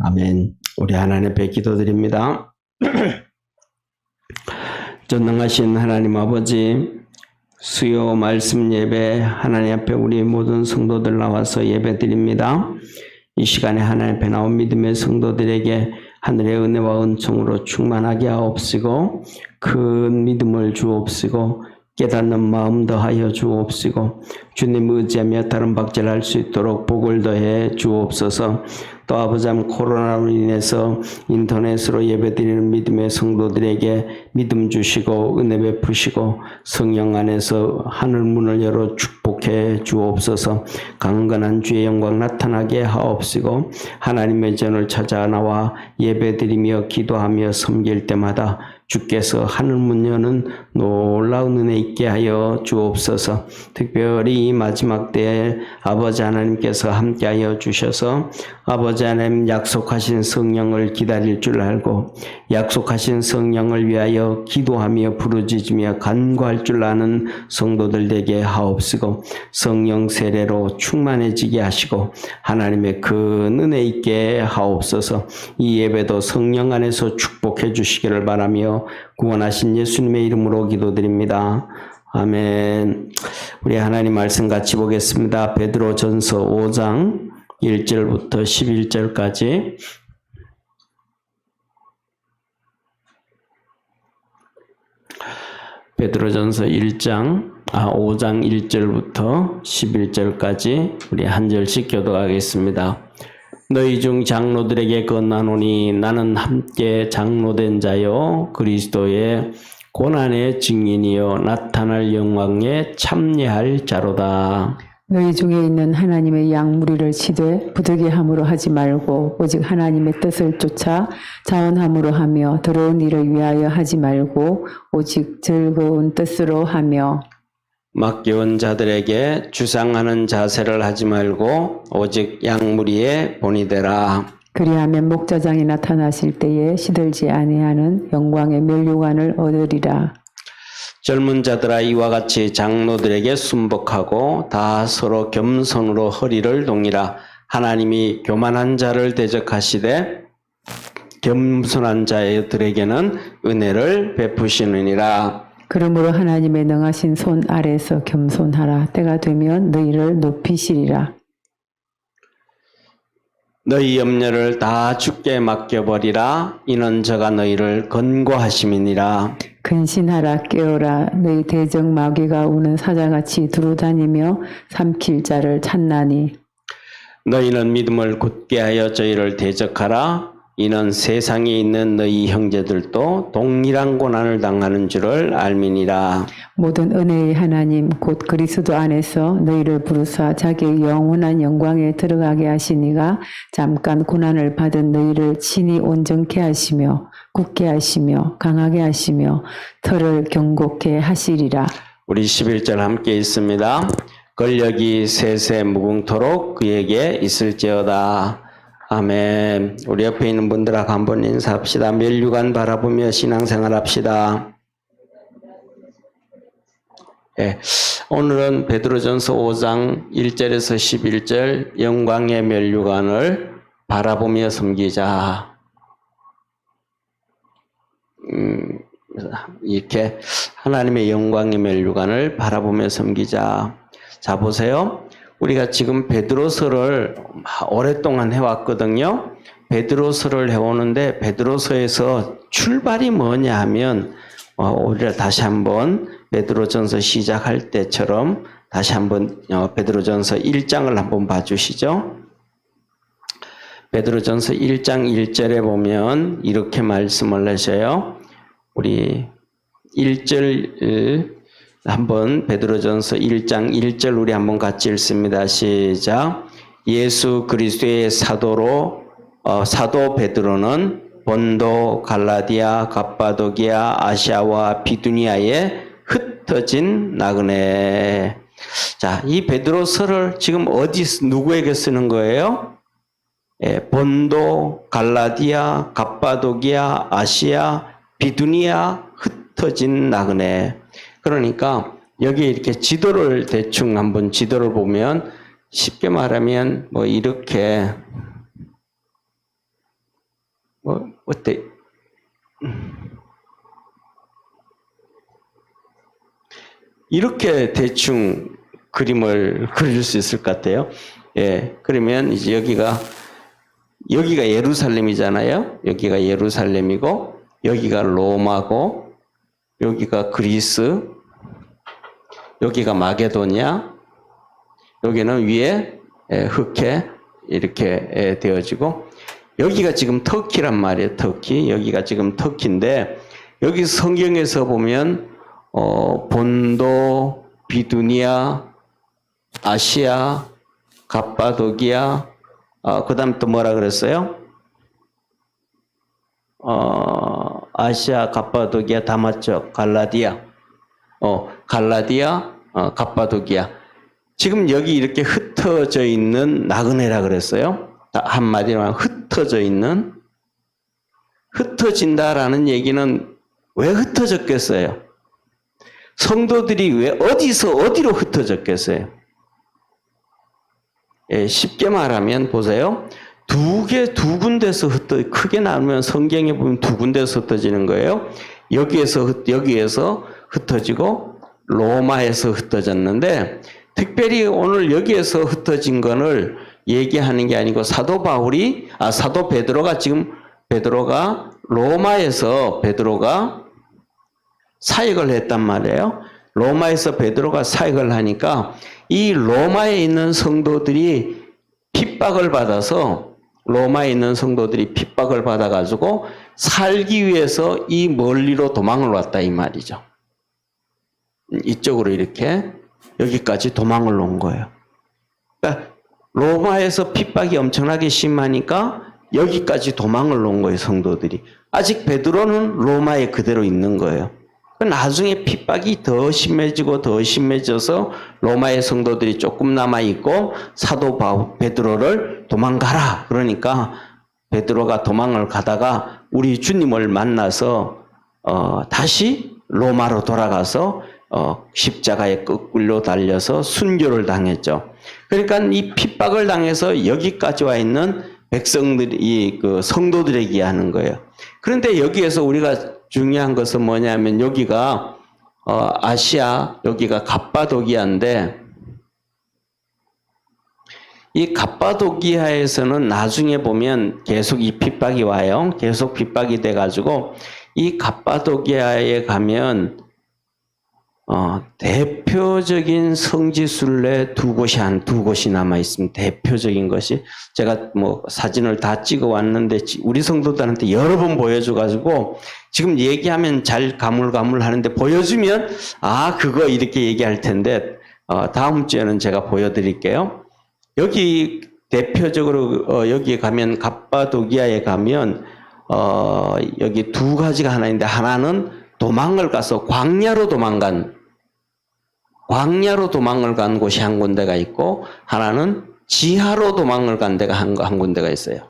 아멘. 우리 하나님 앞에 기도드립니다. 전능하신 하나님 아버지, 수요 말씀 예배 하나님 앞에 우리 모든 성도들 나와서 예배 드립니다. 이 시간에 하나님 앞에 나온 믿음의 성도들에게 하늘의 은혜와 은총으로 충만하게 하옵시고 큰 믿음을 주옵시고 깨닫는 마음 더하여 주옵시고 주님 의지하며 다른 박질할 수 있도록 복을 더해 주옵소서. 또 아버지 코로나로 인해서 인터넷으로 예배드리는 믿음의 성도들에게 믿음 주시고 은혜 베푸시고 성령 안에서 하늘 문을 열어 축복해 주옵소서. 강건한 주의 영광 나타나게 하옵시고 하나님의 전을 찾아 나와 예배드리며 기도하며 섬길 때마다 주께서 하늘 문 여는 놀라운 은혜 있게 하여 주옵소서. 특별히 이 마지막 때에 아버지 하나님께서 함께하여 주셔서 아버지 하나님 약속하신 성령을 기다릴 줄 알고 약속하신 성령을 위하여 기도하며 부르짖으며 간구할 줄 아는 성도들 되게 하옵시고 성령 세례로 충만해지게 하시고 하나님의 큰 은혜 있게 하옵소서. 이 예배도 성령 안에서 축복해 주시기를 바라며 구원하신 예수님의 이름으로 기도드립니다. 아멘. 우리 하나님 말씀 같이 보겠습니다. 베드로전서 5장 1절부터 11절까지 베드로전서 5장 1절부터 11절까지 우리 한 절씩 교독하겠습니다. 너희 중 장로들에게 건나노니 나는 함께 장로된 자요 그리스도의 고난의 증인이요 나타날 영광에 참여할 자로다. 너희 중에 있는 하나님의 양 무리를 치되 부득이 함으로 하지 말고 오직 하나님의 뜻을 쫓아 자원함으로 하며 더러운 일을 위하여 하지 말고 오직 즐거운 뜻으로 하며 맡겨온 자들에게 주상하는 자세를 하지 말고 오직 양무리의 본이 되라. 그리하면 목자장이 나타나실 때에 시들지 아니하는 영광의 면류관을 얻으리라. 젊은 자들아 이와 같이 장로들에게 순복하고 다 서로 겸손으로 허리를 동이라. 하나님이 교만한 자를 대적하시되 겸손한 자들에게는 은혜를 베푸시느니라. 그러므로 하나님의 능하신 손 아래서 겸손하라. 때가 되면 너희를 높이시리라. 너희 염려를 다 주께 맡겨버리라. 이는 저가 너희를 권고하심이니라. 근신하라 깨어라. 너희 대적 마귀가 우는 사자같이 두루다니며 삼킬 자를 찾나니 너희는 믿음을 굳게 하여 저희를 대적하라. 이는 세상에 있는 너희 형제들도 동일한 고난을 당하는 줄을 알미니라. 모든 은혜의 하나님 곧 그리스도 안에서 너희를 부르사 자기의 영원한 영광에 들어가게 하시니가 잠깐 고난을 받은 너희를 친히 온전케 하시며 굳게 하시며 강하게 하시며 털을 경고케 하시리라. 우리 11절 함께 있습니다. 권력이 세세 무궁토록 그에게 있을지어다. 아멘. 우리 옆에 있는 분들하고 한번 인사합시다. 면류관 바라보며 신앙생활 합시다. 네. 오늘은 베드로전서 5장 1절에서 11절 영광의 면류관을 바라보며 섬기자. 이렇게 하나님의 영광의 면류관을 바라보며 섬기자. 자, 보세요. 우리가 지금 베드로서를 오랫동안 해왔거든요. 베드로서를 해오는데 베드로서에서 출발이 뭐냐 하면 우리가 다시 한번 베드로전서 시작할 때처럼 다시 한번 베드로전서 1장을 한번 봐주시죠. 베드로전서 1장 1절에 보면 이렇게 말씀을 하셔요. 우리 1절 한번 베드로전서 1장 1절 우리 한번 같이 읽습니다. 시작. 예수 그리스도의 사도 베드로는 본도, 갈라디아, 갑바도기아, 아시아와 비두니아에 흩어진 나그네. 자, 이 베드로서를 지금 누구에게 쓰는 거예요? 본도, 갈라디아, 갑바도기아, 아시아, 비두니아 흩어진 나그네. 그러니까 여기 이렇게 지도를 대충 한번 지도를 보면 쉽게 말하면 뭐 이렇게 어때? 이렇게 대충 그림을 그릴 수 있을 것 같아요. 예, 그러면 이제 여기가 예루살렘이잖아요. 여기가 예루살렘이고, 여기가 로마고, 여기가 그리스, 여기가 마게도냐, 여기는 위에 흑해 이렇게 되어지고, 여기가 지금 터키란 말이에요. 터키. 여기가 지금 터키인데, 여기 성경에서 보면 본도, 비두니아, 아시아, 갑바도기아, 그 다음 또 뭐라 그랬어요? 아시아, 갑바도기아 다 맞죠? 갈라디아, 갑바도기아. 지금 여기 이렇게 흩어져 있는 나그네라 그랬어요. 한마디로 흩어진다라는 얘기는 왜 흩어졌겠어요? 성도들이 왜 어디로 흩어졌겠어요? 예, 쉽게 말하면 보세요. 두 군데서 크게 나누면 성경에 보면 두 군데서 흩어지는 거예요. 여기에서 흩어지고 로마에서 흩어졌는데, 특별히 오늘 여기에서 흩어진 거를 얘기하는 게 아니고 사도 베드로가 로마에서 사역을 했단 말이에요. 로마에서 베드로가 사역을 하니까 이 로마에 있는 성도들이 핍박을 받아서 받아가지고 살기 위해서 이 멀리로 도망을 왔다 이 말이죠. 이쪽으로 이렇게 여기까지 도망을 온 거예요. 그러니까 로마에서 핍박이 엄청나게 심하니까 여기까지 도망을 온 거예요, 성도들이. 아직 베드로는 로마에 그대로 있는 거예요. 나중에 핍박이 더 심해져서 로마의 성도들이 조금 남아있고 사도 베드로를 도망가라. 그러니까 베드로가 도망을 가다가 우리 주님을 만나서 다시 로마로 돌아가서 십자가에 끌려 달려서 순교를 당했죠. 그러니까 이 핍박을 당해서 여기까지 와 있는 백성들이 그 성도들에게 하는 거예요. 그런데 여기에서 우리가 중요한 것은 뭐냐면 여기가 아시아, 여기가 갑바도기아인데, 이 갑바도기아에서는 나중에 보면 계속 이 핍박이 와요. 계속 핍박이 돼가지고 이 갑바도기아에 가면 대표적인 성지순례 두 곳이 남아 있습니다. 대표적인 것이 제가 사진을 다 찍어 왔는데 우리 성도들한테 여러 번 보여줘가지고 지금 얘기하면 잘 가물가물하는데 보여주면 그거 이렇게 얘기할 텐데 다음 주에는 제가 보여드릴게요. 여기 대표적으로 여기 가면 갑바도기아에 가면 여기 두 가지가 하나 있는데, 하나는 도망을 가서 광야로 도망을 간 곳이 한 군데가 있고, 하나는 지하로 도망을 간 데가 한 군데가 있어요.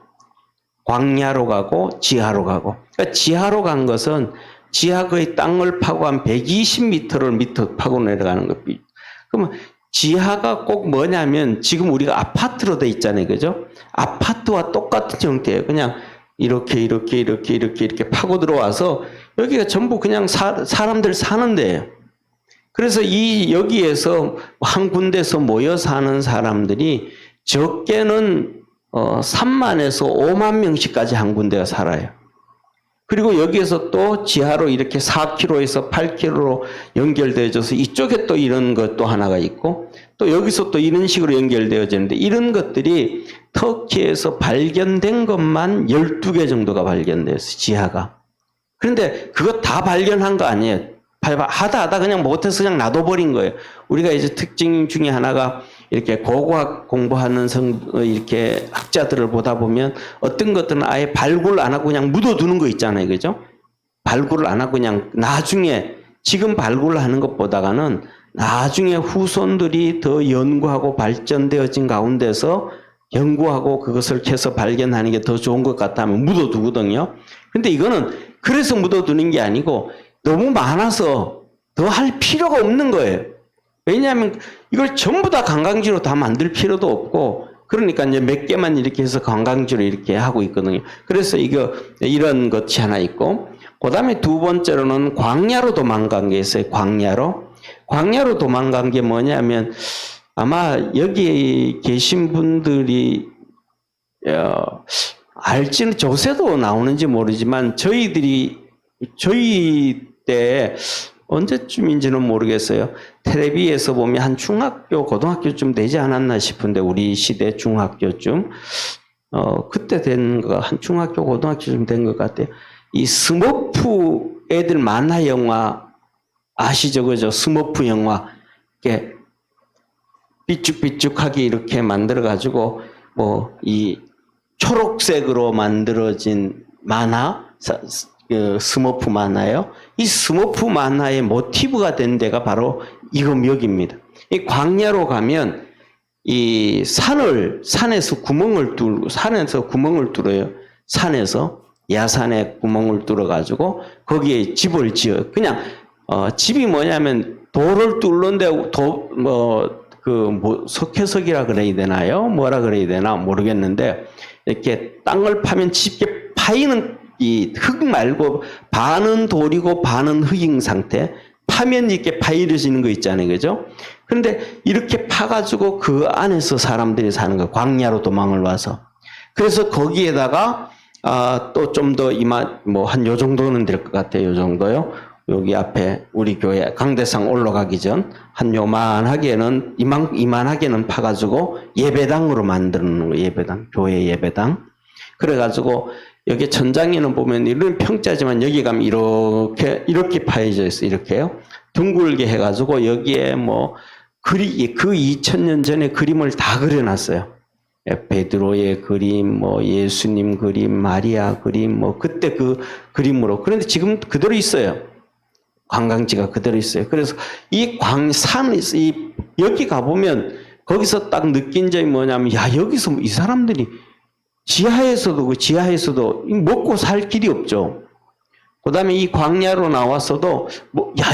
광야로 가고 지하로 가고. 그러니까 지하로 간 것은 지하 거의 땅을 파고 한 120m를 밑으로 파고 내려가는 거. 그러면 지하가 꼭 뭐냐면 지금 우리가 아파트로 돼 있잖아요, 그죠? 아파트와 똑같은 형태예요. 그냥 이렇게 파고 들어와서 여기가 전부 그냥 사람들 사는 데예요. 그래서 여기에서 한 군데서 모여 사는 사람들이 적게는 3만에서 5만 명씩까지 한 군데가 살아요. 그리고 여기에서 또 지하로 이렇게 4km에서 8km로 연결되어져서 이쪽에 또 이런 것도 하나가 있고, 또 여기서 또 이런 식으로 연결되어지는데, 이런 것들이 터키에서 발견된 것만 12개 정도가 발견되었어요, 지하가. 그런데 그거 다 발견한 거 아니에요. 하다 그냥 못해서 그냥 놔둬버린 거예요. 우리가 이제 특징 중에 하나가 이렇게 고고학 공부하는 이렇게 학자들을 보다 보면 어떤 것들은 아예 발굴 안 하고 그냥 묻어두는 거 있잖아요, 그죠? 발굴을 안 하고 그냥 나중에 지금 발굴하는 것보다는 나중에 후손들이 더 연구하고 발전되어진 가운데서 연구하고 그것을 캐서 발견하는 게 더 좋은 것 같다면 묻어두거든요. 근데 이거는 그래서 묻어두는 게 아니고 너무 많아서 더 할 필요가 없는 거예요. 왜냐하면 이걸 전부 다 관광지로 다 만들 필요도 없고 그러니까 이제 몇 개만 이렇게 해서 관광지로 이렇게 하고 있거든요. 그래서 이런 것이 하나 있고, 그 다음에 두 번째로는 광야로 도망간 게 있어요. 광야로 도망간 게 뭐냐면, 아마 여기 계신 분들이, 알지는 조세도 나오는지 모르지만, 저희 때 언제쯤인지는 모르겠어요. 텔레비에서 보면 한 중학교, 고등학교쯤 되지 않았나 싶은데, 우리 시대 중학교쯤. 그때 된 거, 한 중학교, 고등학교쯤 된 것 같아요. 이 스머프 애들 만화 영화 아시죠? 그죠? 스머프 영화. 이렇게 삐죽삐죽하게 이렇게 만들어가지고, 이 초록색으로 만들어진 만화, 스머프 만화요. 이 스머프 만화의 모티브가 된 데가 바로 이거 여기입니다. 이 광야로 가면 이 산에서 구멍을 뚫어요. 산에서 야산에 구멍을 뚫어가지고 거기에 집을 지어요. 그냥 집이 뭐냐면 돌을 뚫는데 석회석이라 그래야 되나요? 뭐라 그래야 되나 모르겠는데 이렇게 땅을 파면 깊게 파이는 이 흙 말고 반은 돌이고 반은 흙인 상태. 파면 이렇게 파이려지는 거 있잖아요. 그죠? 그런데 이렇게 파가지고 그 안에서 사람들이 사는 거예요. 광야로 도망을 와서. 그래서 거기에다가 또 좀 더 한 요 정도는 될 것 같아요. 요 정도요. 여기 앞에 우리 교회 강대상 올라가기 전 한 요만하게는 이만하게는 파가지고 예배당으로 만드는 거예요. 예배당, 교회 예배당. 그래가지고 여기 천장에는 보면 이런 평자지만 여기 가면 이렇게 파여져 있어요. 이렇게요. 둥글게 해가지고 여기에 그 2000년 전에 그림을 다 그려놨어요. 베드로의 그림, 예수님 그림, 마리아 그림, 그때 그 그림으로. 그런데 지금 그대로 있어요. 관광지가 그대로 있어요. 그래서 여기 가보면 거기서 딱 느낀 점이 뭐냐면, 여기서 이 사람들이 지하에서도 먹고 살 길이 없죠. 그 다음에 이 광야로 나왔어도,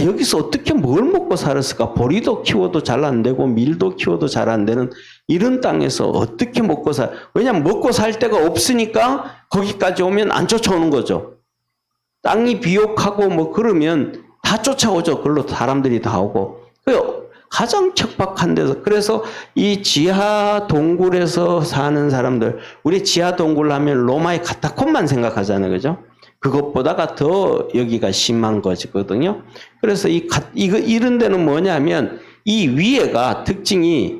여기서 어떻게 뭘 먹고 살았을까? 보리도 키워도 잘 안 되고, 밀도 키워도 잘 안 되는 이런 땅에서 어떻게 왜냐면 먹고 살 데가 없으니까 거기까지 오면 안 쫓아오는 거죠. 땅이 비옥하고 그러면 다 쫓아오죠. 그걸로 사람들이 다 오고. 가장 척박한 데서. 그래서 이 지하 동굴에서 사는 사람들, 우리 지하 동굴 하면 로마의 카타콤만 생각하잖아요. 그죠? 그것보다가 더 여기가 심한 것이거든요. 그래서 이런 데는 뭐냐면, 이 위에가 특징이,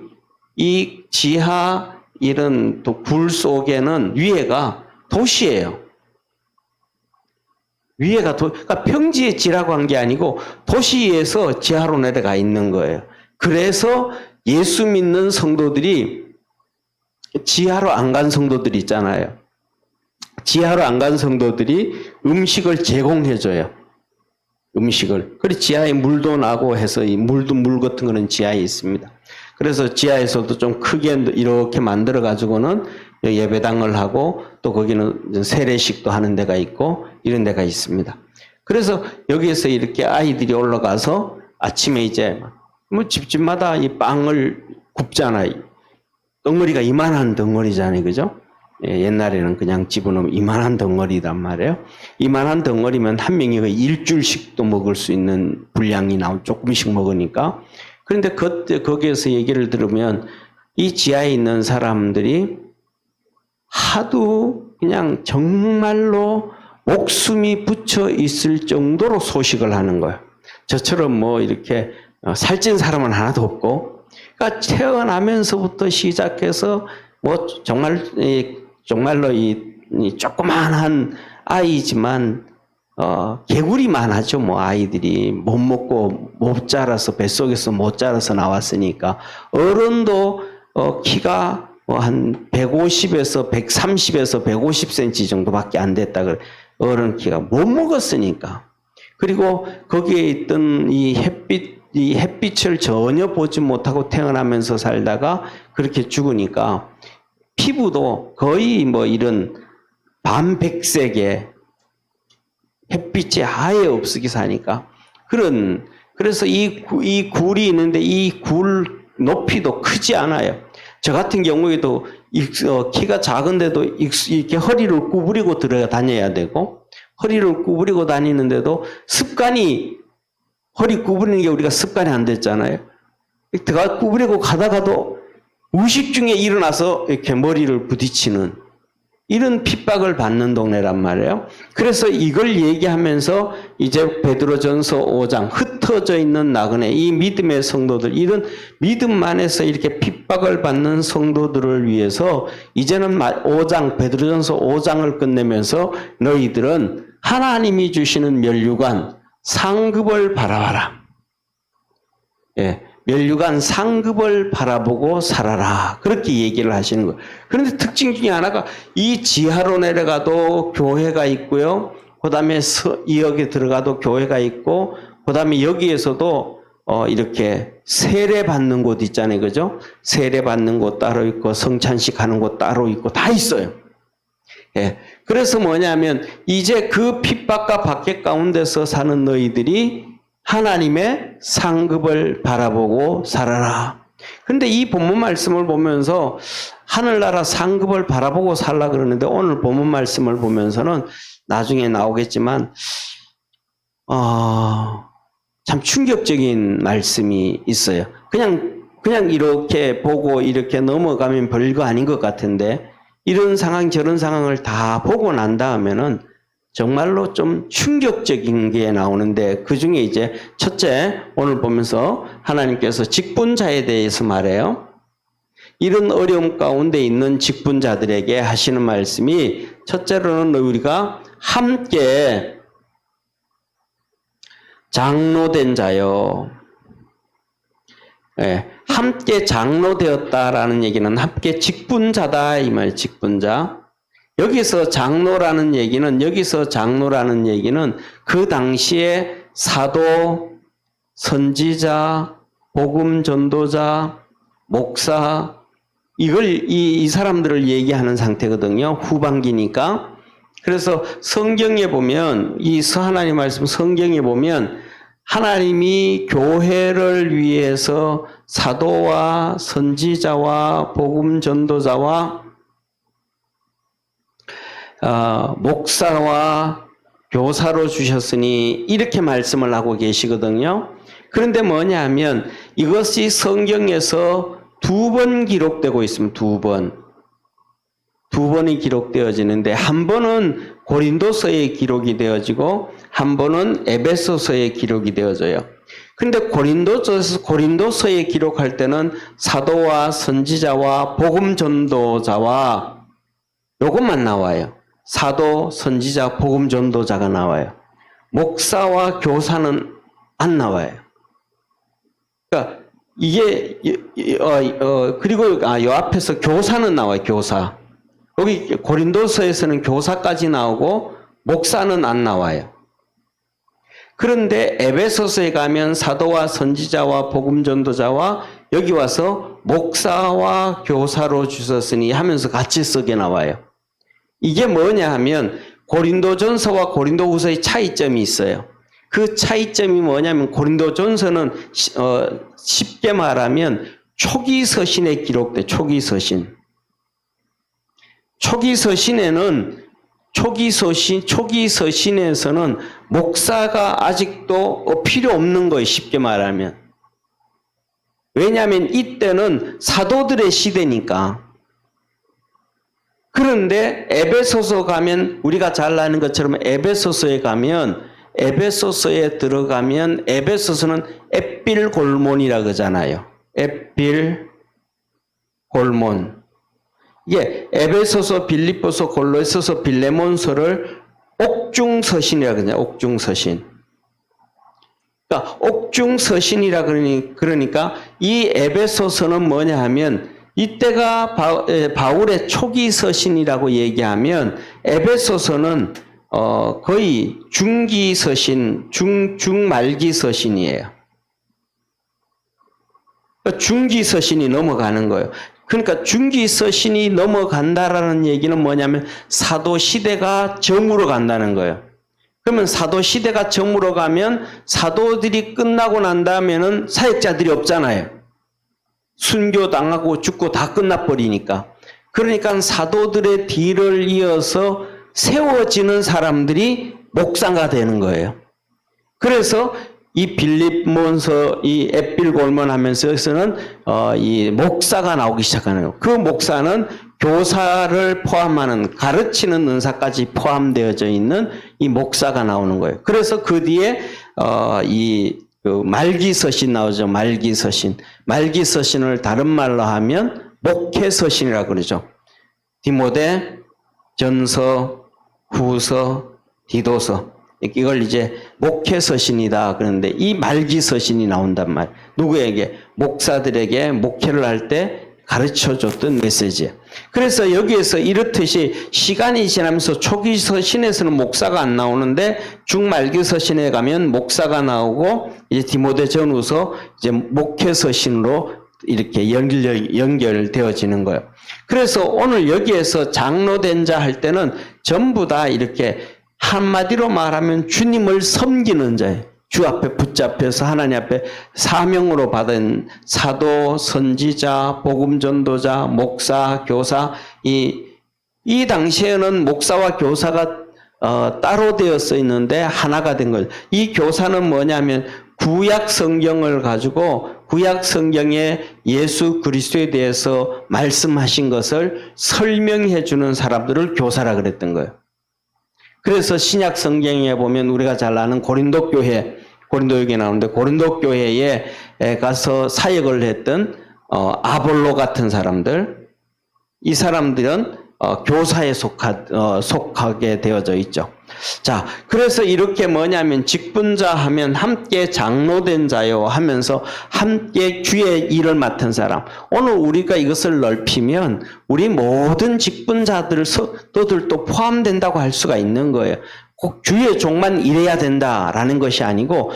이 지하 이런 굴 속에는 위에가 도시예요. 그러니까 평지에 지라고 한 게 아니고 도시에서 지하로 내려가 있는 거예요. 그래서 예수 믿는 성도들이 지하로 안 간 성도들이 있잖아요. 지하로 안 간 성도들이 음식을 제공해줘요. 그리고 지하에 물도 나고 해서 물 같은 거는 지하에 있습니다. 그래서 지하에서도 좀 크게 이렇게 만들어가지고는 예배당을 하고 또 거기는 세례식도 하는 데가 있고 이런 데가 있습니다. 그래서 여기에서 이렇게 아이들이 올라가서 아침에 이제 집집마다 이 빵을 굽잖아요. 덩어리가 이만한 덩어리잖아요. 그죠? 옛날에는 그냥 집어넣으면 이만한 덩어리단 말이에요. 이만한 덩어리면 한 명이 일주일씩도 먹을 수 있는 분량이 조금씩 먹으니까. 그런데 거기에서 얘기를 들으면 이 지하에 있는 사람들이 하도 그냥 정말로 목숨이 붙여 있을 정도로 소식을 하는 거예요. 저처럼 이렇게 살찐 사람은 하나도 없고, 그러니까 태어나면서부터 시작해서 정말로 이 조그만한 아이지만 개구리 많아죠. 아이들이 못 먹고 못 자라서 뱃속에서 못 자라서 나왔으니까. 어른도 키가 한 150에서 130에서 150cm 정도밖에 안 됐다 그래. 어른 키가 못 먹었으니까. 그리고 거기에 있던 이 햇빛을 전혀 보지 못하고 태어나면서 살다가 그렇게 죽으니까 피부도 거의 이런 밤백색의 햇빛이 아예 없으게 사니까 그래서 이 굴이 있는데 이 굴 높이도 크지 않아요. 저 같은 경우에도 키가 작은데도 이렇게 허리를 구부리고 들어 다녀야 되고, 허리를 구부리고 다니는데도 습관이, 허리 구부리는 게 우리가 습관이 안 됐잖아요. 들어가 구부리고 가다가도 의식 중에 일어나서 이렇게 머리를 부딪히는 이런 핍박을 받는 동네란 말이에요. 그래서 이걸 얘기하면서 이제 베드로전서 5장 흩어져 있는 나그네 이 믿음의 성도들, 이런 믿음 안에서 이렇게 핍박을 받는 성도들을 위해서 이제는 5장 베드로전서 5장을 끝내면서 너희들은 하나님이 주시는 면류관 상급을 바라봐라. 예. 면류관 상급을 바라보고 살아라. 그렇게 얘기를 하시는 거예요. 그런데 특징 중에 하나가 이 지하로 내려가도 교회가 있고요. 그 다음에 여기 들어가도 교회가 있고, 그 다음에 여기에서도 이렇게 세례 받는 곳 있잖아요. 그죠? 세례 받는 곳 따로 있고, 성찬식 하는 곳 따로 있고, 다 있어요. 예. 그래서 뭐냐면, 이제 그 핍박과 박해 가운데서 사는 너희들이 하나님의 상급을 바라보고 살아라. 그런데 이 본문 말씀을 보면서 하늘나라 상급을 바라보고 살라 그러는데, 오늘 본문 말씀을 보면서는 나중에 나오겠지만 참 충격적인 말씀이 있어요. 그냥 이렇게 보고 이렇게 넘어가면 별거 아닌 것 같은데, 이런 상황 저런 상황을 다 보고 난 다음에는 정말로 좀 충격적인 게 나오는데, 그 중에 이제 첫째, 오늘 보면서 하나님께서 직분자에 대해서 말해요. 이런 어려움 가운데 있는 직분자들에게 하시는 말씀이, 첫째로는 우리가 함께 장로된 자요. 예, 함께 장로되었다라는 얘기는 함께 직분자다 이 말, 직분자. 여기서 장로라는 얘기는 그 당시에 사도, 선지자, 복음 전도자, 목사, 이 사람들을 얘기하는 상태거든요. 후반기니까. 그래서 성경에 보면, 하나님 말씀 성경에 보면, 하나님이 교회를 위해서 사도와 선지자와 복음 전도자와 목사와 교사로 주셨으니 이렇게 말씀을 하고 계시거든요. 그런데 뭐냐 하면 이것이 성경에서 2번 기록되고 있습니다. 2번. 2번이 기록되어지는데, 한 번은 고린도서에 기록이 되어지고 한 번은 에베소서에 기록이 되어져요. 그런데 고린도서에 기록할 때는 사도와 선지자와 복음 전도자와 요것만 나와요. 사도, 선지자, 복음 전도자가 나와요. 목사와 교사는 안 나와요. 그러니까 이게 그리고 요 앞에서 교사는 나와요. 교사. 여기 고린도서에서는 교사까지 나오고 목사는 안 나와요. 그런데 에베소서에 가면 사도와 선지자와 복음 전도자와 여기 와서 목사와 교사로 주셨으니 하면서 같이 쓰게 나와요. 이게 뭐냐 하면 고린도전서와 고린도후서의 차이점이 있어요. 그 차이점이 뭐냐면 고린도전서는 쉽게 말하면 초기 서신에 기록돼. 초기 서신에서는 목사가 아직도 필요 없는 거예요. 쉽게 말하면. 왜냐하면 이때는 사도들의 시대니까. 그런데 에베소서 가면, 우리가 잘 아는 것처럼 에베소서에 들어가면 에베소서는 햇빌골몬이라 그러잖아요. 햇빌골몬. 이게 에베소서, 빌립보서, 골로새서, 빌레몬서를 옥중서신이라 그러냐. 옥중서신. 그러니까 옥중서신이라 그러니까 이 에베소서는 뭐냐 하면 이때가 바울의 초기 서신이라고 얘기하면 에베소서는 거의 중기 서신, 중말기 서신이에요. 그러니까 중기 서신이 넘어가는 거예요. 그러니까 중기 서신이 넘어간다라는 얘기는 뭐냐면 사도 시대가 저물어 간다는 거예요. 그러면 사도 시대가 저물어 가면 사도들이 끝나고 난 다음에는 사역자들이 없잖아요. 순교당하고 죽고 다 끝나버리니까. 그러니까 사도들의 뒤를 이어서 세워지는 사람들이 목사가 되는 거예요. 그래서 이 빌립몬서 이 앳빌골몬 하면서는 이 목사가 나오기 시작하는 거예요. 그 목사는 교사를 포함하는 가르치는 은사까지 포함되어져 있는 이 목사가 나오는 거예요. 그래서 그 뒤에 그 말기서신 나오죠. 말기서신. 말기서신을 다른 말로 하면 목회서신이라고 그러죠. 디모데, 전서, 후서, 디도서. 이걸 이제 목회서신이다 그러는데 이 말기서신이 나온단 말이에요. 누구에게? 목사들에게 목회를 할 때 가르쳐줬던 메시지예요. 그래서 여기에서 이렇듯이 시간이 지나면서 초기 서신에서는 목사가 안 나오는데 중말기 서신에 가면 목사가 나오고 이제 디모데 전후서 이제 목회 서신으로 이렇게 연결되어지는 거예요. 그래서 오늘 여기에서 장로된 자 할 때는 전부 다 이렇게 한마디로 말하면 주님을 섬기는 자예요. 주 앞에 붙잡혀서 하나님 앞에 사명으로 받은 사도, 선지자, 복음전도자, 목사, 교사. 이 당시에는 목사와 교사가 따로 되어 있는데 하나가 된 거예요. 이 교사는 뭐냐면 구약 성경을 가지고 구약 성경에 예수 그리스도에 대해서 말씀하신 것을 설명해 주는 사람들을 교사라 그랬던 거예요. 그래서 신약 성경에 보면 우리가 잘 아는 고린도 교회, 고린도역에 나오는데 고린도 교회에 가서 사역을 했던 아볼로 같은 사람들, 이 사람들은 교사에 속하게 되어져 있죠. 자, 그래서 이렇게 뭐냐면 직분자 하면 함께 장로된 자요 하면서 함께 주의 일을 맡은 사람. 오늘 우리가 이것을 넓히면 우리 모든 직분자들도 포함된다고 할 수가 있는 거예요. 꼭 주의 종만 일해야 된다라는 것이 아니고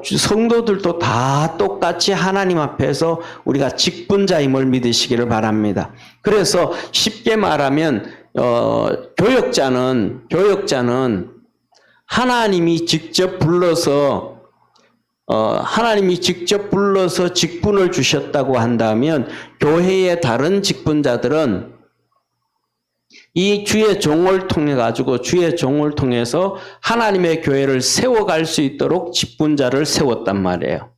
성도들도 다 똑같이 하나님 앞에서 우리가 직분자임을 믿으시기를 바랍니다. 그래서 쉽게 말하면 교역자는 하나님이 직접 불러서 직분을 주셨다고 한다면 교회의 다른 직분자들은 이 주의 종을 통해 가지고 주의 종을 통해서 하나님의 교회를 세워갈 수 있도록 직분자를 세웠단 말이에요.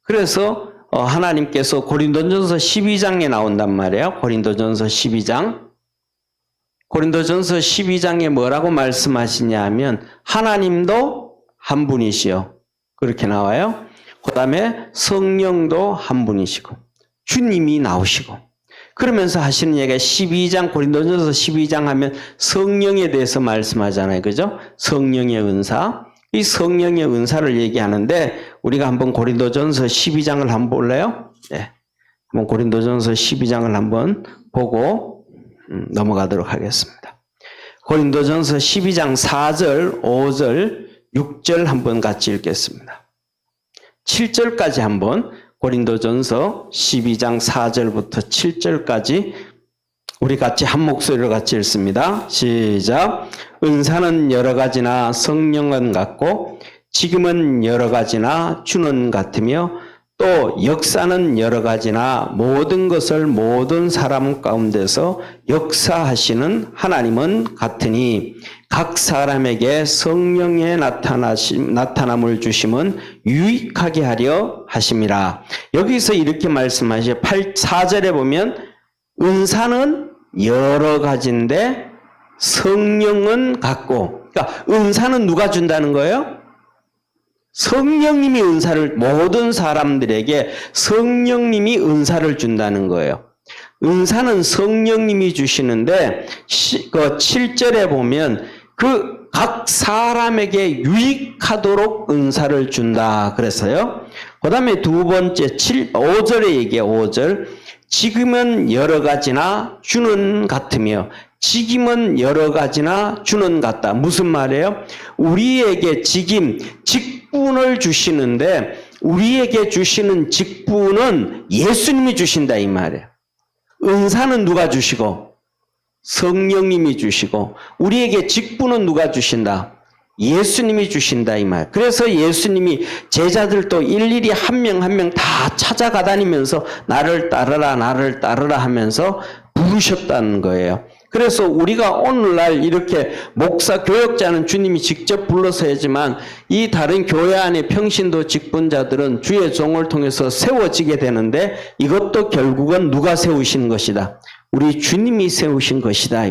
그래서 하나님께서 고린도전서 12장에 나온단 말이에요. 고린도전서 12장. 고린도전서 12장에 뭐라고 말씀하시냐 하면 하나님도 한 분이시요. 그렇게 나와요. 그 다음에 성령도 한 분이시고 주님이 나오시고 그러면서 하시는 얘기가 12장 고린도전서 12장 하면 성령에 대해서 말씀하잖아요. 그죠? 성령의 은사. 이 성령의 은사를 얘기하는데 우리가 한번 고린도전서 12장을 한번 볼래요? 네. 한번 고린도전서 12장을 한번 보고 넘어가도록 하겠습니다. 고린도전서 12장 4절, 5절, 6절 한번 같이 읽겠습니다. 7절까지 한번 고린도전서 12장 4절부터 7절까지 우리 같이 한 목소리로 같이 읽습니다. 시작. 은사는 여러 가지나 성령은 같고 지금은 여러 가지나 주는 같으며 또 역사는 여러 가지나 모든 것을 모든 사람 가운데서 역사하시는 하나님은 같으니 각 사람에게 성령의 나타남을 주심은 유익하게 하려 하심이라. 여기서 이렇게 말씀하시죠. 4절에 보면 은사는 여러 가지인데 성령은 같고, 그러니까 은사는 누가 준다는 거예요? 성령님이 은사를 모든 사람들에게 성령님이 은사를 준다는 거예요. 은사는 성령님이 주시는데 그 7절에 보면 그 각 사람에게 유익하도록 은사를 준다 그랬어요. 그 다음에 두 번째 5절에 얘기해요. 5절. 지금은 여러 가지나 주는 같으며 직임은 여러 가지나 주는 같다. 무슨 말이에요? 우리에게 직분을 주시는데 우리에게 주시는 직분은 예수님이 주신다 이 말이에요. 은사는 누가 주시고 성령님이 주시고 우리에게 직분은 누가 주신다? 예수님이 주신다 이 말. 그래서 예수님이 제자들도 일일이 한 명 한 명 다 찾아가 다니면서 나를 따르라 하면서 부르셨다는 거예요. 그래서 우리가 오늘날 이렇게 목사 교역자는 주님이 직접 불러서 하지만 이 다른 교회 안에 평신도 직분자들은 주의 종을 통해서 세워지게 되는데 이것도 결국은 누가 세우신 것이다. 우리 주님이 세우신 것이다.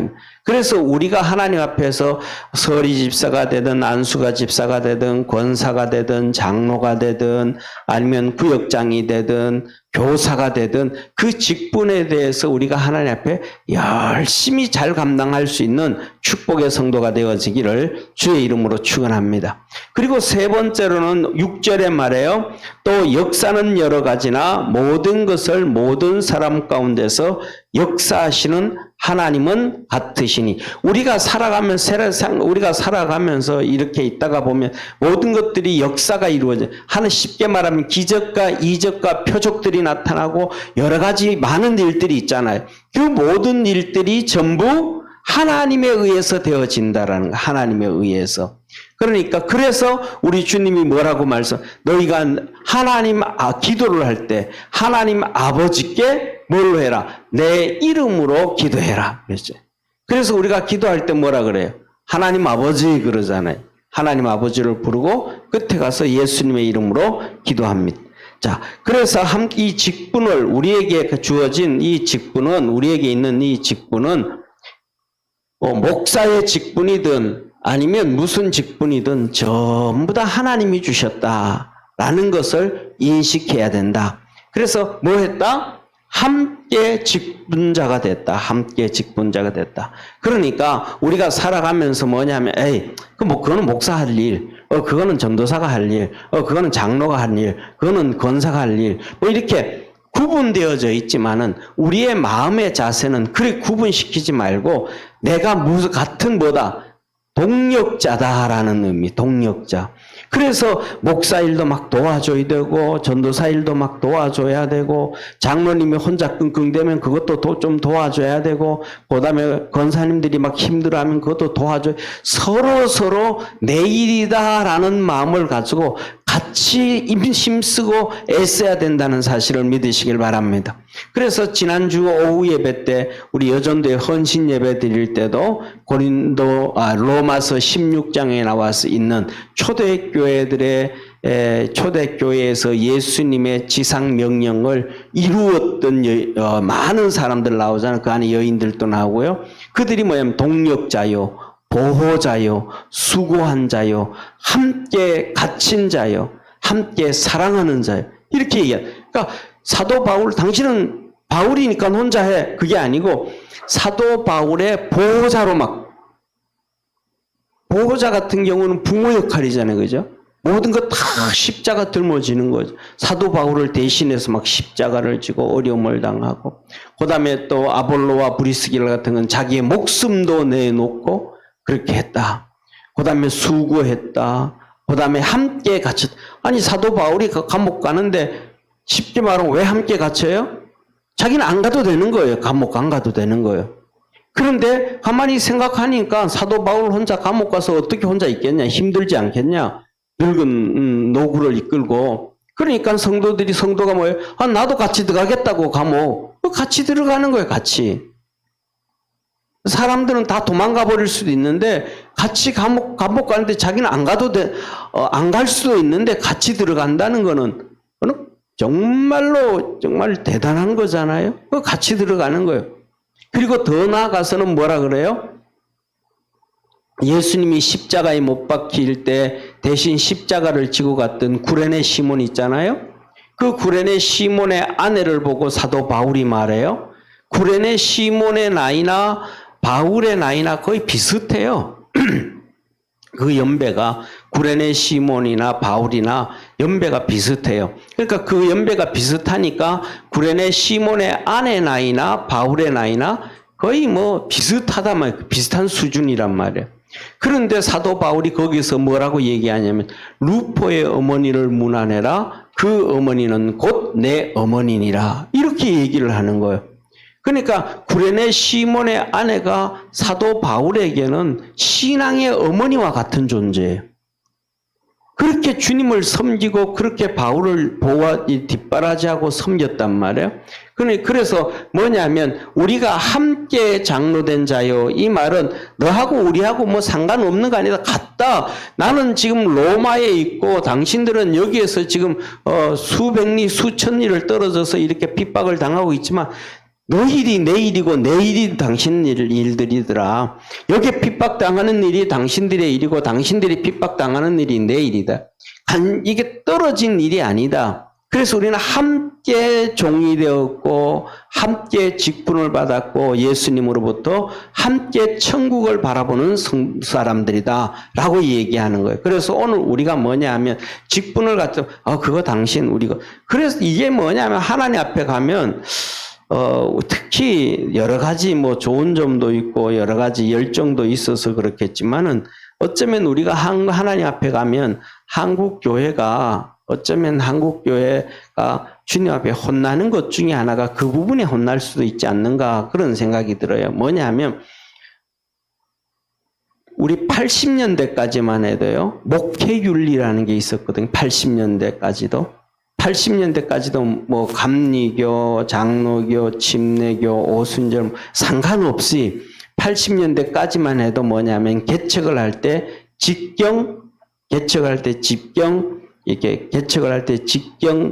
그래서 우리가 하나님 앞에서 서리 집사가 되든 안수가 집사가 되든 권사가 되든 장로가 되든 아니면 구역장이 되든 교사가 되든 그 직분에 대해서 우리가 하나님 앞에 열심히 잘 감당할 수 있는 축복의 성도가 되어지기를 주의 이름으로 축원합니다. 그리고 세 번째로는 6절에 말해요. 또 역사는 여러 가지나 모든 것을 모든 사람 가운데서 역사하시는 하나님은 같으시니 우리가 살아가면서 이렇게 있다가 보면 모든 것들이 역사가 이루어져 하는 쉽게 말하면 기적과 이적과 표적들이 나타나고 여러 가지 많은 일들이 있잖아요. 그 모든 일들이 전부 하나님에 의해서 되어진다라는 거. 하나님에 의해서. 그러니까 그래서 우리 주님이 뭐라고 너희가 기도를 할 때 하나님 아버지께 뭘로 해라? 내 이름으로 기도해라. 그랬죠. 그래서 우리가 기도할 때 뭐라 그래요? 하나님 아버지 그러잖아요. 하나님 아버지를 부르고 끝에 가서 예수님의 이름으로 기도합니다. 자, 그래서 이 직분을 우리에게 주어진 이 직분은 우리에게 있는 이 직분은 목사의 직분이든 아니면 무슨 직분이든 전부 다 하나님이 주셨다라는 것을 인식해야 된다. 그래서 뭐 했다? 함께 직분자가 됐다. 함께 직분자가 됐다. 그러니까 우리가 살아가면서 뭐냐면 그거는 목사 할 일, 그거는 전도사가 할 일, 그거는 장로가 할 일, 그거는 권사가 할 일, 뭐 이렇게 구분되어져 있지만은 우리의 마음의 자세는 그렇게 구분시키지 말고 내가 같은 동력자다라는 의미, 동력자. 그래서 목사 일도 막 도와줘야 되고 전도사 일도 막 도와줘야 되고 장로님이 혼자 끙끙대면 그것도 좀 도와줘야 되고 그다음에 권사님들이 막 힘들어하면 그것도 도와줘야 서로 내 일이다라는 마음을 가지고 같이 힘쓰고 애써야 된다는 사실을 믿으시길 바랍니다. 그래서 지난주 오후 예배 때 우리 여전도에 헌신 예배 드릴 때도 로마서 16장에 나와서 있는 초대교회에서 예수님의 지상 명령을 이루었던 많은 사람들 나오잖아요. 그 안에 여인들도 나오고요. 그들이 뭐냐면 동력자요, 보호자요, 수고한 자요, 함께 갇힌 자요, 함께 사랑하는 자요. 이렇게 얘기해요. 그러니까 사도 바울, 당신은 바울이니까 혼자 해. 그게 아니고 사도 바울의 보호자 같은 경우는 부모 역할이잖아요. 그죠? 모든 것 다 십자가 들모지는 거죠. 사도 바울을 대신해서 막 십자가를 지고 어려움을 당하고, 그 다음에 또 아볼로와 브리스길라 같은 건 자기의 목숨도 내놓고 그렇게 했다. 그 다음에 수고했다. 그 다음에 함께 갇혔다. 아니, 사도 바울이 감옥 가는데 쉽게 말하면 왜 함께 갇혀요? 자기는 안 가도 되는 거예요. 감옥 안 가도 되는 거예요. 그런데 가만히 생각하니까 사도 바울 혼자 감옥 가서 어떻게 혼자 있겠냐? 힘들지 않겠냐? 늙은 노구를 이끌고. 그러니까 성도가 뭐예요? 나도 같이 들어가겠다고 감옥. 같이 들어가는 거예요, 같이. 사람들은 다 도망가 버릴 수도 있는데 같이 감옥 가는데 자기는 안 갈 수도 있는데 같이 들어간다는 거는 정말 대단한 거잖아요. 같이 들어가는 거예요. 그리고 더 나아가서는 뭐라 그래요? 예수님이 십자가에 못 박힐 때 대신 십자가를 지고 갔던 구레네 시몬 있잖아요. 그 구레네 시몬의 아내를 보고 사도 바울이 말해요. 구레네 시몬의 나이나 바울의 나이나 거의 비슷해요. 그 연배가 구레네 시몬이나 바울이나 연배가 비슷해요. 그러니까 그 연배가 비슷하니까 구레네 시몬의 아내 나이나 바울의 나이나 거의 비슷하단 말이에요. 비슷한 수준이란 말이에요. 그런데 사도 바울이 거기서 뭐라고 얘기하냐면 루포의 어머니를 문안해라. 그 어머니는 곧 내 어머니니라. 이렇게 얘기를 하는 거예요. 그러니까 구레네 시몬의 아내가 사도 바울에게는 신앙의 어머니와 같은 존재예요. 그렇게 주님을 섬기고 그렇게 바울을 뒷바라지하고 섬겼단 말이에요. 그래서 뭐냐면 우리가 함께 장로된 자요. 이 말은 너하고 우리하고 뭐 상관없는 거 아니다. 같다. 나는 지금 로마에 있고 당신들은 여기에서 지금 수백 리 수천 리를 떨어져서 이렇게 핍박을 당하고 있지만 너 일이 내 일이고 내 일이 당신 일들이더라. 여기 핍박당하는 일이 당신들의 일이고 당신들이 핍박당하는 일이 내 일이다. 이게 떨어진 일이 아니다. 그래서 우리는 함께 종이 되었고 함께 직분을 받았고 예수님으로부터 함께 천국을 바라보는 사람들이다 라고 얘기하는 거예요. 그래서 오늘 우리가 뭐냐 하면 직분을 갖다 그거 당신 우리가 그래서 이게 뭐냐 하면 하나님 앞에 가면 특히 여러 가지 뭐 좋은 점도 있고 여러 가지 열정도 있어서 그렇겠지만은 어쩌면 우리가 하나님 앞에 가면 한국 교회가 주님 앞에 혼나는 것 중에 하나가 그 부분에 혼날 수도 있지 않는가 그런 생각이 들어요. 뭐냐면 우리 80년대까지만 해도요. 목회윤리라는 게 있었거든요. 80년대까지도 뭐 감리교, 장로교, 침례교, 오순절 상관없이 80년대까지만 해도 뭐냐면 개척을 할 때 직경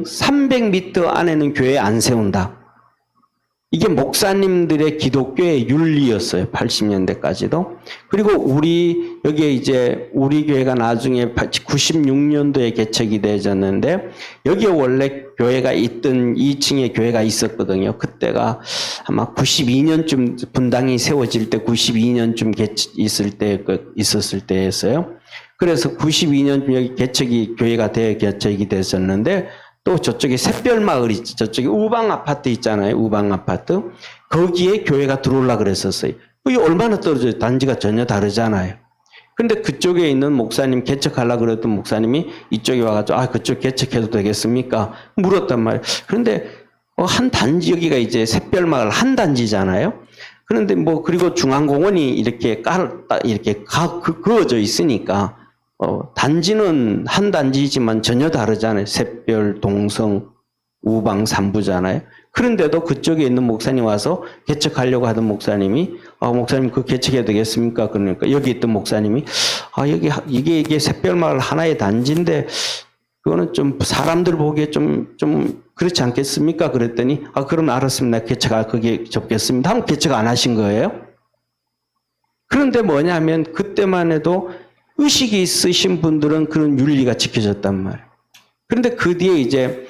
300m 안에는 교회 안 세운다. 이게 목사님들의 기독교의 윤리였어요. 80년대까지도. 그리고 여기에 이제 우리 교회가 나중에 96년도에 개척이 되어졌는데 여기에 원래 교회가 있던 2층에 교회가 있었거든요. 그때가 아마 92년쯤 분당이 세워질 때 92년쯤 있었을 때였어요. 그래서 92년쯤 여기 교회가 개척이 됐었는데 또 저쪽에 샛별마을 있죠. 저쪽에 우방 아파트 있잖아요. 우방 아파트. 거기에 교회가 들어오려고 그랬었어요. 이게 얼마나 떨어져요. 단지가 전혀 다르잖아요. 근데 그쪽에 있는 목사님 개척하려고 그랬던 목사님이 이쪽에 와가지고 그쪽 개척해도 되겠습니까? 물었단 말이에요. 그런데 한 단지 여기가 이제 샛별마을 한 단지잖아요. 그런데 그리고 중앙공원이 이렇게 그어져 있으니까 단지는 한 단지지만 전혀 다르잖아요. 샛별, 동성, 우방, 삼부잖아요. 그런데도 그쪽에 있는 목사님 와서 개척하려고 하던 목사님이 목사님 그 개척해야 되겠습니까? 그러니까 여기 있던 목사님이 이게 샛별마을 하나의 단지인데 그거는 좀 사람들 보기에 좀 그렇지 않겠습니까? 그랬더니 그럼 알았습니다. 그게 접겠습니다. 하고 개척 안 하신 거예요. 그런데 뭐냐면 그때만 해도 의식이 있으신 분들은 그런 윤리가 지켜졌단 말이에요. 그런데 그 뒤에 이제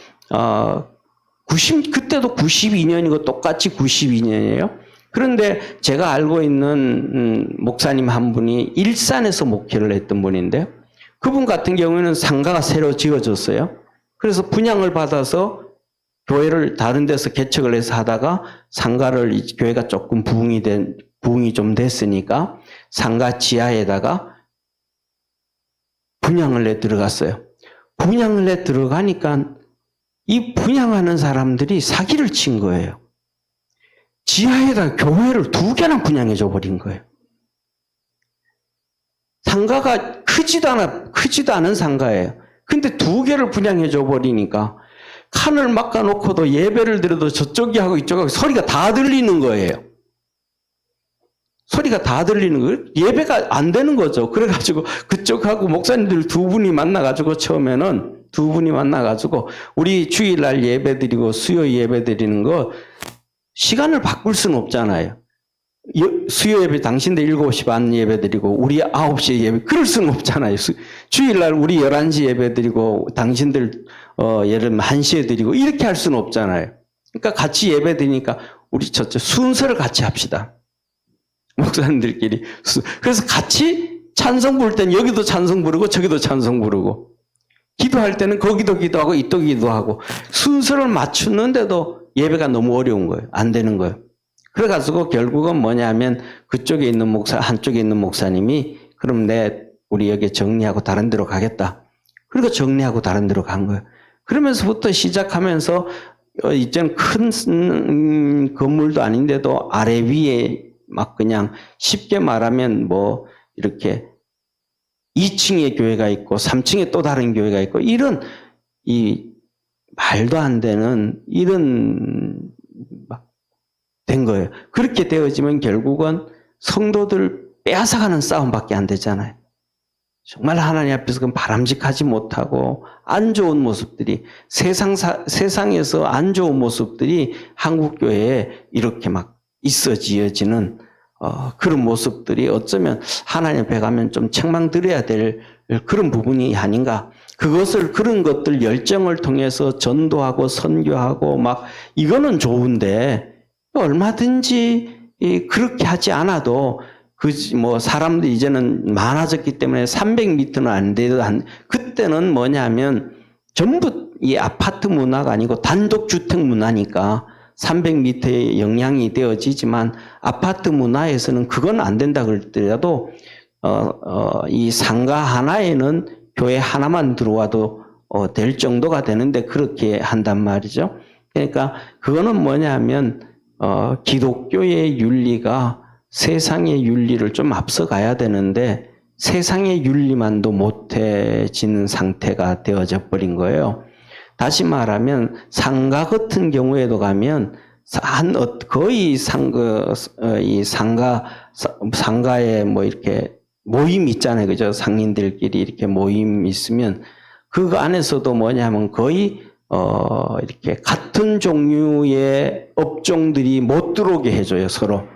그때도 92년이고 똑같이 92년이에요. 그런데 제가 알고 있는 목사님 한 분이 일산에서 목회를 했던 분인데 그분 같은 경우에는 상가가 새로 지어졌어요. 그래서 분양을 받아서 교회를 다른 데서 개척을 해서 하다가 상가를 교회가 조금 부흥이 좀 됐으니까 상가 지하에다가 분양을 내 들어갔어요. 분양을 내 들어가니까 이 분양하는 사람들이 사기를 친 거예요. 지하에다 교회를 2개나 분양해줘 버린 거예요. 상가가 크지도 않은 상가예요. 근데 2개를 분양해줘 버리니까 칸을 막아놓고도 예배를 드려도 저쪽이 하고 이쪽하고 소리가 다 들리는 거예요. 소리가 다 들리는 거예요. 예배가 안 되는 거죠. 그래가지고 그쪽하고 목사님들 2분이 만나가지고 처음에는 2분이 만나가지고 우리 주일날 예배 드리고 수요 예배 드리는 거 시간을 바꿀 수는 없잖아요. 수요 예배 당신들 7시 반 예배 드리고 우리 9시에 예배 그럴 수는 없잖아요. 주일날 우리 11시 예배 드리고 당신들 예를 들면 1시에 드리고 이렇게 할 수는 없잖아요. 그러니까 같이 예배 드리니까 우리 순서를 같이 합시다. 목사님들끼리. 그래서 같이 찬송 부를 땐 여기도 찬송 부르고 저기도 찬송 부르고 기도할 때는 거기도 기도하고 이또 기도하고 순서를 맞추는데도 예배가 너무 어려운 거예요. 안 되는 거예요. 그래가지고 결국은 뭐냐면 그쪽에 있는 한쪽에 있는 목사님이 그럼 우리 여기 정리하고 다른 데로 가겠다. 그리고 정리하고 다른 데로 간 거예요. 그러면서부터 시작하면서 이제는 큰 건물도 아닌데도 아래 위에 막 그냥 쉽게 말하면 뭐 이렇게 2층에 교회가 있고 3층에 또 다른 교회가 있고 이런 이 말도 안 되는 이런 막 된 거예요. 그렇게 되어지면 결국은 성도들 빼앗아가는 싸움밖에 안 되잖아요. 정말 하나님 앞에서 그 바람직하지 못하고 안 좋은 모습들이 세상에서 안 좋은 모습들이 한국교회에 이렇게 막 있어지어지는 그런 모습들이 어쩌면 하나님 앞에 가면 좀 책망드려야 될 그런 부분이 아닌가. 그런 것들 열정을 통해서 전도하고 선교하고 막 이거는 좋은데 얼마든지 그렇게 하지 않아도 사람들이 이제는 많아졌기 때문에 300m는 안 돼도 그때는 뭐냐면 전부 이 아파트 문화가 아니고 단독주택 문화니까 300m의 영향이 되어지지만 아파트 문화에서는 그건 안 된다 그랬더라도 이 상가 하나에는 교회 하나만 들어와도 될 정도가 되는데 그렇게 한단 말이죠. 그러니까 그거는 뭐냐면 기독교의 윤리가 세상의 윤리를 좀 앞서가야 되는데 세상의 윤리만도 못해지는 상태가 되어져 버린 거예요. 다시 말하면 상가 같은 경우에도 가면 거의 상가에 뭐 이렇게 모임 있잖아요. 그죠? 상인들끼리 이렇게 모임 있으면 그 안에서도 뭐냐면 거의 이렇게 같은 종류의 업종들이 못 들어오게 해줘요. 서로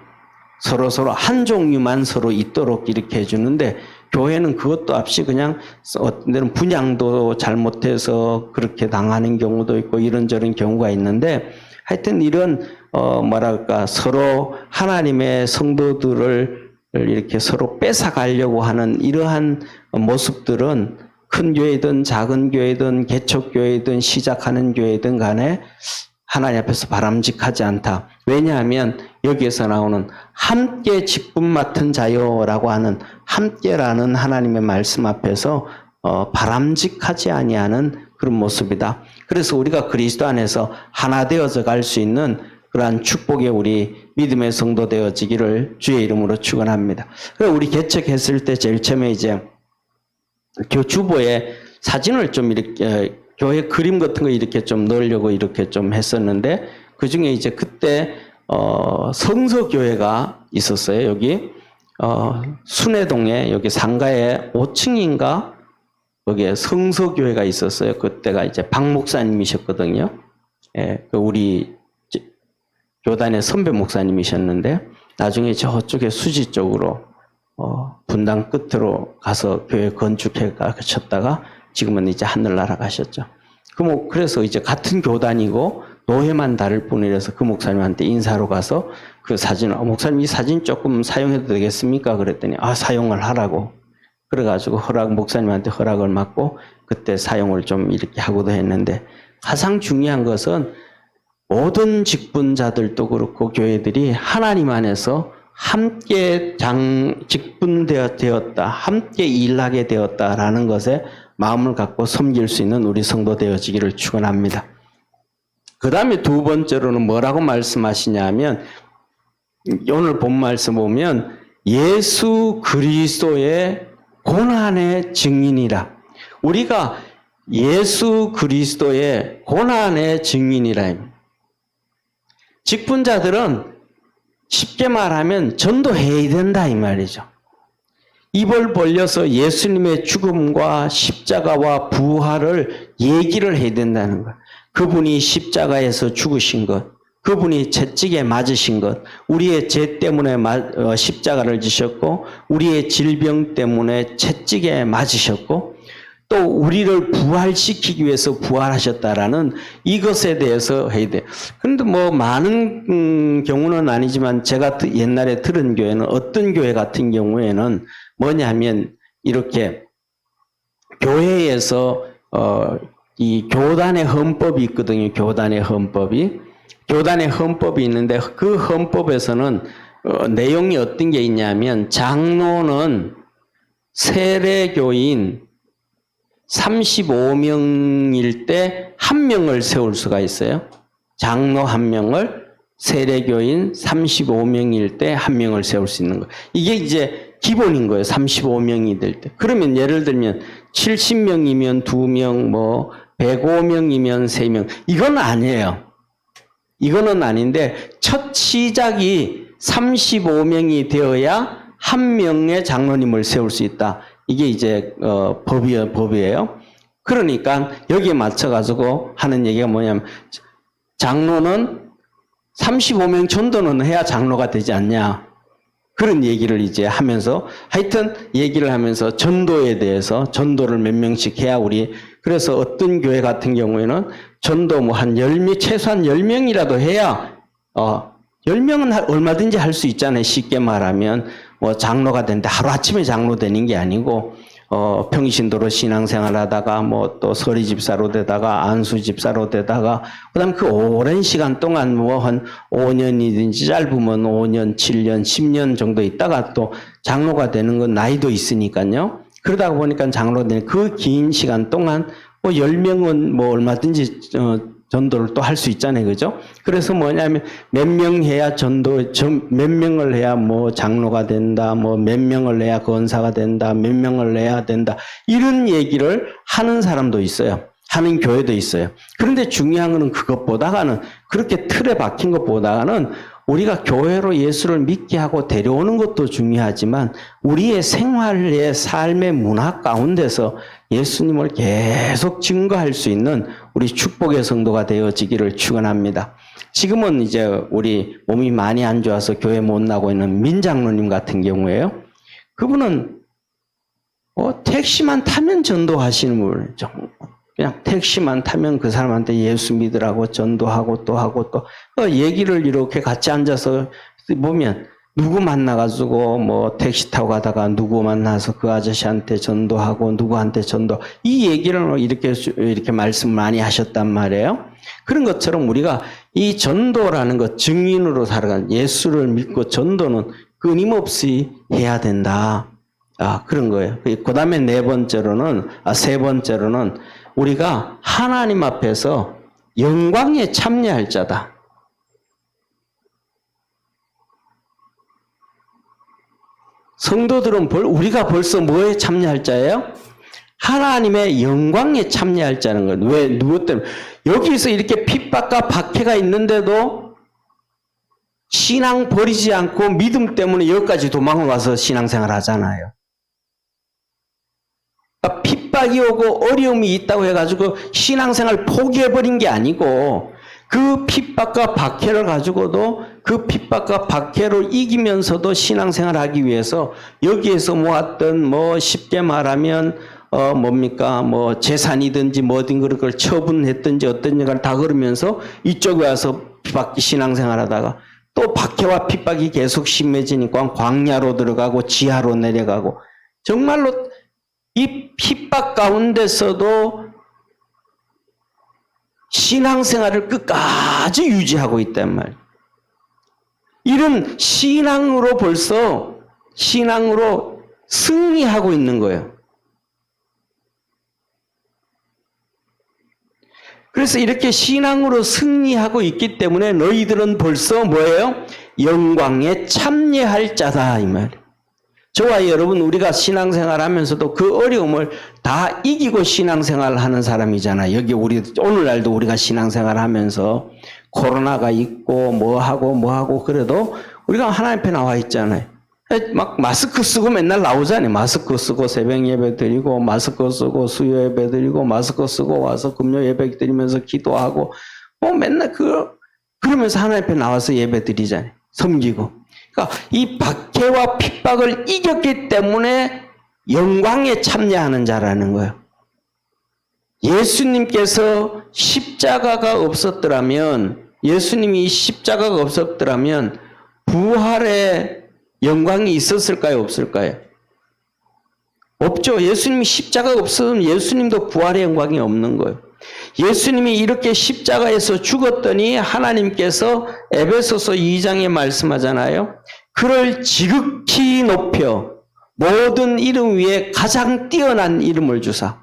한 종류만 서로 있도록 이렇게 해주는데 교회는 그것도 없이 그냥 어떤 데는 분양도 잘못해서 그렇게 당하는 경우도 있고 이런저런 경우가 있는데 하여튼 이런 서로 하나님의 성도들을 이렇게 서로 뺏어가려고 하는 이러한 모습들은 큰 교회든 작은 교회든 개척교회든 시작하는 교회든 간에 하나님 앞에서 바람직하지 않다. 왜냐하면 여기에서 나오는 함께 직분 맡은 자요라고 하는 함께라는 하나님의 말씀 앞에서 바람직하지 아니하는 그런 모습이다. 그래서 우리가 그리스도 안에서 하나 되어져 갈 수 있는 그러한 축복의 우리 믿음의 성도 되어지기를 주의 이름으로 축원합니다. 우리 개척했을 때 제일 처음에 이제 주보에 사진을 좀 이렇게 교회 그림 같은 거 이렇게 좀 넣으려고 이렇게 좀 했었는데 그 중에 이제 그때 성서교회가 있었어요. 여기 순회동에 여기 상가에 5층인가 거기에 성서교회가 있었어요. 그때가 이제 박 목사님이셨거든요. 예, 우리 교단의 선배 목사님이셨는데 나중에 저쪽에 수지 쪽으로 분당 끝으로 가서 교회 건축해 가셨다가 지금은 이제 하늘나라 가셨죠. 그래서 이제 같은 교단이고 노회만 다를 뿐이라서 그 목사님한테 인사로 가서 그 사진을 목사님 이 사진 조금 사용해도 되겠습니까? 그랬더니 사용을 하라고. 그래가지고 목사님한테 허락을 받고 그때 사용을 좀 이렇게 하고도 했는데 가장 중요한 것은 모든 직분자들도 그렇고 교회들이 하나님 안에서 함께 직분되었다, 함께 일하게 되었다라는 것에 마음을 갖고 섬길 수 있는 우리 성도 되어지기를 축원합니다. 그 다음에 두 번째로는 뭐라고 말씀하시냐면 오늘 본 말씀 보면 예수 그리스도의 고난의 증인이라. 우리가 예수 그리스도의 고난의 증인이라. 직분자들은 쉽게 말하면 전도해야 된다 이 말이죠. 입을 벌려서 예수님의 죽음과 십자가와 부활을 얘기를 해야 된다는 것. 그분이 십자가에서 죽으신 것, 그분이 채찍에 맞으신 것, 우리의 죄 때문에 십자가를 지셨고 우리의 질병 때문에 채찍에 맞으셨고 또 우리를 부활시키기 위해서 부활하셨다라는 이것에 대해서 해야 돼요. 그런데 많은 경우는 아니지만 제가 옛날에 들은 교회는 어떤 교회 같은 경우에는 뭐냐면 이렇게 교회에서 이 교단의 헌법이 있거든요. 교단의 헌법이 있는데 그 헌법에서는 내용이 어떤 게 있냐면 장로는 세례교인 35명일 때 1명을 세울 수가 있어요. 장로 한 명을 세례교인 35명일 때 한 명을 세울 수 있는 거예요. 이게 이제 기본인 거예요. 35명이 될 때. 그러면 예를 들면 70명이면 2명, 뭐 105명이면 3명. 이건 아니에요. 이거는 아닌데 첫 시작이 35명이 되어야 한 명의 장로님을 세울 수 있다. 이게 이제 법이에요. 그러니까 여기에 맞춰가지고 하는 얘기가 뭐냐면 장로는 35명 전도는 해야 장로가 되지 않냐. 그런 얘기를 이제 하면서 하여튼 얘기를 하면서 전도에 대해서 전도를 몇 명씩 해야 우리 그래서 어떤 교회 같은 경우에는 전도 뭐 한 10명 최소한 10명이라도 해야 10명은 얼마든지 할 수 있잖아요. 쉽게 말하면 뭐 장로가 되는데 하루아침에 장로 되는 게 아니고 평신도로 신앙생활 하다가 뭐 또 서리 집사로 되다가 안수 집사로 되다가 그다음 그 오랜 시간 동안 뭐 한 5년이든지 짧으면 5년, 7년, 10년 정도 있다가 또 장로가 되는 건 나이도 있으니까요. 그러다 보니까 장로 되는 그 긴 시간 동안 뭐 10명은 뭐 얼마든지 전도를 또 할 수 있잖아요. 그죠? 그래서 뭐냐면 몇 명 해야 몇 명을 해야 뭐 장로가 된다, 뭐 몇 명을 해야 권사가 된다, 몇 명을 해야 된다. 이런 얘기를 하는 사람도 있어요. 하는 교회도 있어요. 그런데 중요한 거는 그것보다는 그렇게 틀에 박힌 것보다는 우리가 교회로 예수를 믿게 하고 데려오는 것도 중요하지만 우리의 생활의 삶의 문화 가운데서 예수님을 계속 증거할 수 있는 우리 축복의 성도가 되어지기를 축원합니다. 지금은 이제 우리 몸이 많이 안 좋아서 교회 못 나고 있는 민장로님 같은 경우에요. 그분은 택시만 타면 전도하시는 분이죠. 그냥 택시만 타면 그 사람한테 예수 믿으라고 전도하고 또 하고 또 얘기를 이렇게 같이 앉아서 보면 누구 만나가지고 뭐 택시 타고 가다가 누구 만나서 그 아저씨한테 전도하고 누구한테 전도 이 얘기를 이렇게 말씀 많이 하셨단 말이에요. 그런 것처럼 우리가 이 전도라는 것 증인으로 살아가는 예수를 믿고 전도는 끊임없이 해야 된다. 그런 거예요. 그 다음에 세 번째로는 우리가 하나님 앞에서 영광에 참여할 자다. 성도들은 우리가 벌써 뭐에 참여할 자예요? 하나님의 영광에 참여할 자는 거예요. 왜? 누구 때문에? 여기서 이렇게 핍박과 박해가 있는데도 신앙 버리지 않고 믿음 때문에 여기까지 도망을 와서 신앙생활 하잖아요. 그러니까 핍박이 오고 어려움이 있다고 해가지고 신앙생활 포기해버린 게 아니고 그 핍박과 박해를 가지고도 그 핍박과 박해를 이기면서도 신앙생활 하기 위해서 여기에서 모았던 뭐 쉽게 말하면 뭐 재산이든지 뭐든 그런 걸 처분했든지 어떤 일을 다 그러면서 이쪽에 와서 신앙생활 하다가 또 박해와 핍박이 계속 심해지니까 광야로 들어가고 지하로 내려가고 정말로 이 핍박 가운데서도 신앙생활을 끝까지 유지하고 있단 말이에요. 이런 신앙으로 벌써 신앙으로 승리하고 있는 거예요. 그래서 이렇게 신앙으로 승리하고 있기 때문에 너희들은 벌써 뭐예요? 영광에 참여할 자다 이 말이에요. 저와 여러분 우리가 신앙생활 하면서도 그 어려움을 다 이기고 신앙생활을 하는 사람이잖아요. 여기 오늘날도 우리가 신앙생활 하면서 코로나가 있고 뭐하고 그래도 우리가 하나님 앞에 나와 있잖아요. 막 마스크 쓰고 맨날 나오잖아요. 마스크 쓰고 새벽 예배 드리고 마스크 쓰고 수요 예배 드리고 마스크 쓰고 와서 금요 예배 드리면서 기도하고 맨날 그러면서 하나님 앞에 나와서 예배 드리잖아요. 섬기고. 그러니까 이 박해와 핍박을 이겼기 때문에 영광에 참여하는 자라는 거예요. 예수님께서 십자가가 없었더라면 예수님이 십자가가 없었더라면 부활의 영광이 있었을까요? 없을까요? 없죠. 예수님이 십자가가 없으면 예수님도 부활의 영광이 없는 거예요. 예수님이 이렇게 십자가에서 죽었더니 하나님께서 에베소서 2장에 말씀하잖아요. 그를 지극히 높여 모든 이름 위에 가장 뛰어난 이름을 주사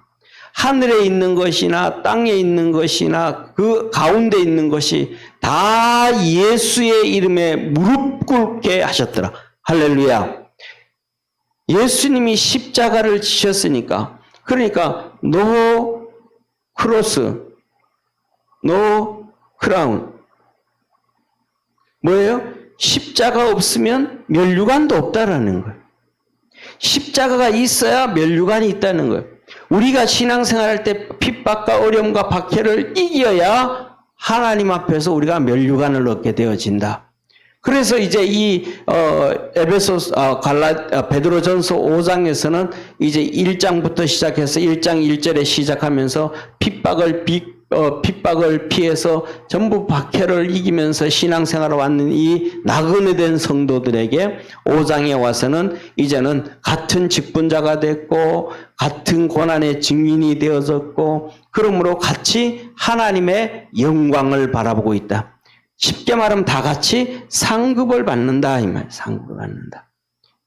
하늘에 있는 것이나 땅에 있는 것이나 그 가운데 있는 것이 다 예수의 이름에 무릎 꿇게 하셨더라. 할렐루야. 예수님이 십자가를 지셨으니까, 그러니까 노 크로스, 노 크라운. 뭐예요? 십자가 없으면 면류관도 없다라는 거예요. 십자가가 있어야 면류관이 있다는 거예요. 우리가 신앙생활할 때 핍박과 어려움과 박해를 이겨야 하나님 앞에서 우리가 면류관을 얻게 되어진다. 그래서 이제 이 베드로전서 5장에서는 이제 1장부터 시작해서 1장 1절에 시작하면서 핍박을 피해서 전부 박해를 이기면서 신앙생활을 왔는 이 나그네 된 성도들에게 5장에 와서는 이제는 같은 직분자가 됐고 같은 고난의 증인이 되어졌고 그러므로 같이 하나님의 영광을 바라보고 있다. 쉽게 말하면 다 같이 상급을 받는다 이 말, 상급을 받는다.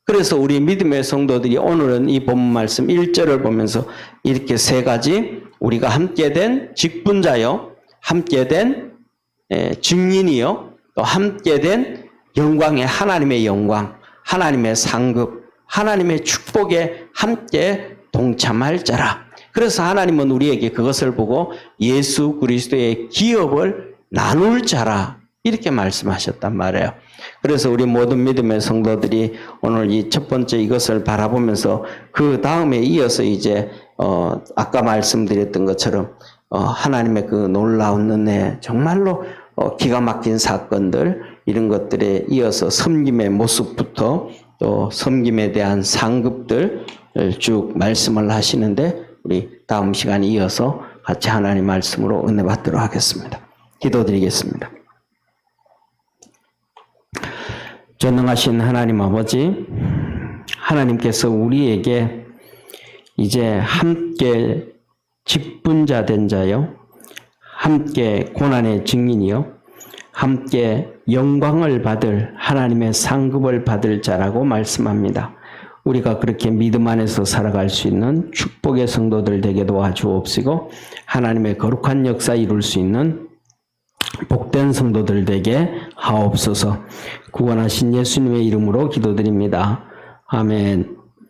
그래서 우리 믿음의 성도들이 오늘은 이 본문 말씀 1절을 보면서 이렇게 세 가지 우리가 함께 된 직분자요, 함께 된 증인이요, 또 함께 된 영광의 하나님의 영광, 하나님의 상급, 하나님의 축복에 함께 동참할 자라. 그래서 하나님은 우리에게 그것을 보고 예수 그리스도의 기업을 나눌 자라 이렇게 말씀하셨단 말이에요. 그래서 우리 모든 믿음의 성도들이 오늘 이 첫 번째 이것을 바라보면서 그 다음에 이어서 이제 아까 말씀드렸던 것처럼 하나님의 그 놀라운 은혜, 정말로 기가 막힌 사건들 이런 것들에 이어서 섬김의 모습부터 또 섬김에 대한 상급들 쭉 말씀을 하시는데 우리 다음 시간에 이어서 같이 하나님 말씀으로 은혜 받도록 하겠습니다. 기도드리겠습니다. 전능하신 하나님 아버지, 하나님께서 우리에게 이제 함께 직분자 된 자요, 함께 고난의 증인이요, 함께 영광을 받을 하나님의 상급을 받을 자라고 말씀합니다. 우리가 그렇게 믿음 안에서 살아갈 수 있는 축복의 성도들 되게 도와주옵시고 하나님의 거룩한 역사 이룰 수 있는 복된 성도들 되게 하옵소서. 구원하신 예수님의 이름으로 기도드립니다. 아멘.